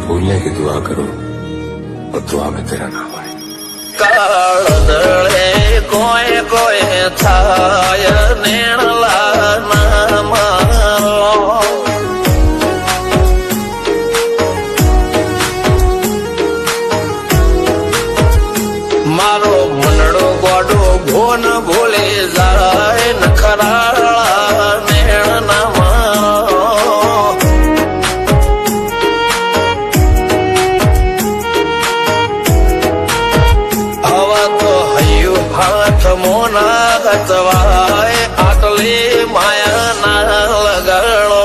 भूलने की दुआ करो और दुआ में तेरा नाम आए। काळदळे कोय कोय थाय नेणला नाम मारो मनडो गोडो भोन भूले जाय नखराळा नेण नाम हवा तो हयु हाथ मोना गतवाय आटले माया ना लगाड़ो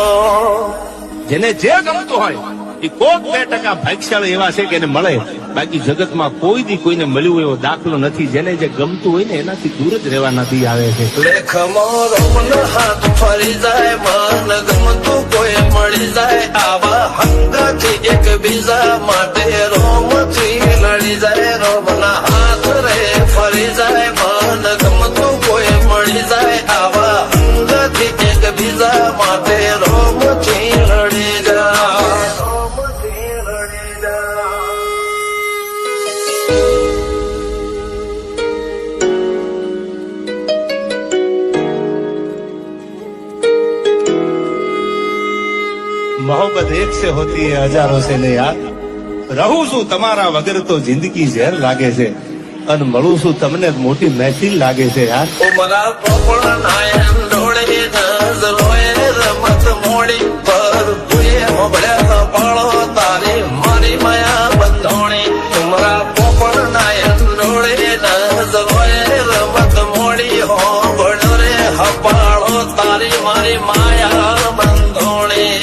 જેને જે ગમતું હોય એ કોક 2% ભાગ્યશાળી એવા છે કે એને મળે, બાકી જગતમાં કોઈ દી કોઈને મળ્યું એવો દાખલો નથી. જેને જે ગમતું હોય ને એનાથી દૂર જ રહેવાનાથી આવે છે. લેખ મોરો મન હાથ ફરી જાય મન ગમતું કોઈ મળી જાય આવા હંગથી એક બીજા માટે રોમથી લડી જાય રોમના હાથ રે ફરી જાય મન ગમતું કોઈ મળી જાય આવા હંગથી એક બીજા માટે રોમથી લડી જાય રોમથી લડી જાય. मोहब्बत एक से होती है हजारों से ने यार. રહું છું તમારા વગર તો જિંદગી ઝેર લાગે છે અને મળું છું તમને મોટી મહેફિલ લાગે છે યાર. ઉમરા પોપળ નાયન ડોળે નજરોએ રમત મોડી પર ભૂએ મોબળ્યા પાળો તારી મારી માયા બંધોણી. ઉમરા પોપળ નાયન ડોળે નજરોએ રમત મોડી હો બળો રે હપાળો તારી મારી માયા બંધોણી.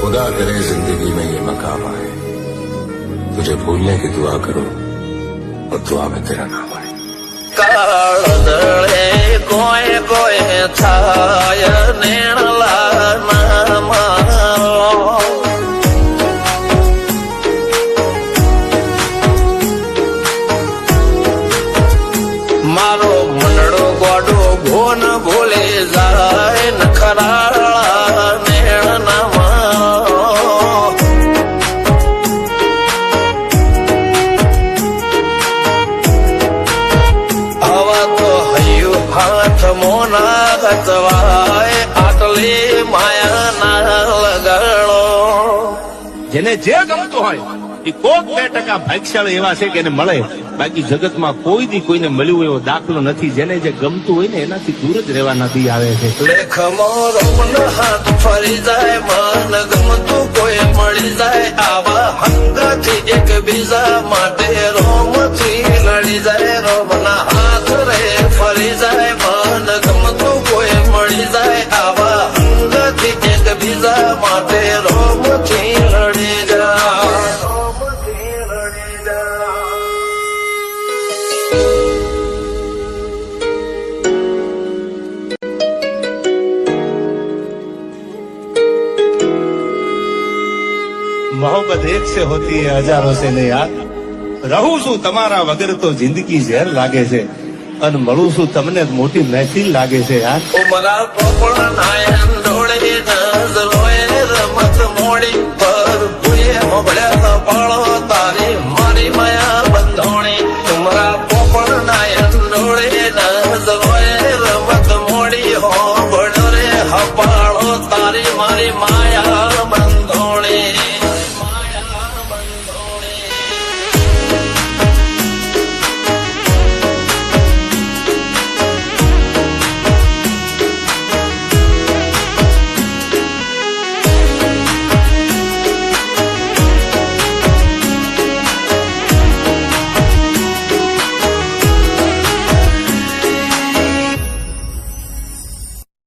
खुदा करे जिंदगी में ये मकाम आए, तुझे भूलने की दुआ करो और दुआ में तेरा नाम आए. काळदळे कोय कोय थाय नेणला नाम मारो मनडो गोडो भोन भूले जाय नखराळा नेण नाम हवा तो हयु हाथ मोना गतवाय आटले माया ना लगाड़ो જેને જે ગમતું હોય એ કોક 2% ભાગ્યશાળી એવા છે કે એને મળે, બાકી જગતમાં કોઈ દી કોઈને મળ્યું એવો દાખલો નથી. જેને જે ગમતું હોય ને એનાથી દૂર જ રહેવાનાથી આવે છે. લેખ મોરો મન હાથ ફરી જાય મન ગમતું કોઈ મળી જાય આવા હંગથી એક બીજા માટે રોમથી લડી જાય રોમના હાથ રે ફરી જાય મન ગમતું કોઈ મળી જાય આવા હંગથી એક બીજા માટે રોમથી લડી જાય રોમથી લડી જાય. मोहब्बत एक से होती है हजारों से ने यार. રહું છું તમારા વગર તો જિંદગી ઝેર લાગે છે અને મળું છું તમને મોટી મહેફિલ લાગે છે યાર. ઉમરા પોપળ નાયન ડોળે નજરોએ રમત મોડી પર ભૂએ મોબળ્યા પાળો તારી મારી માયા બંધોણી. ઉમરા પોપળ નાયન ડોળે નજરોએ રમત મોડી હો બળો રે હપાળો તારી મારી માયા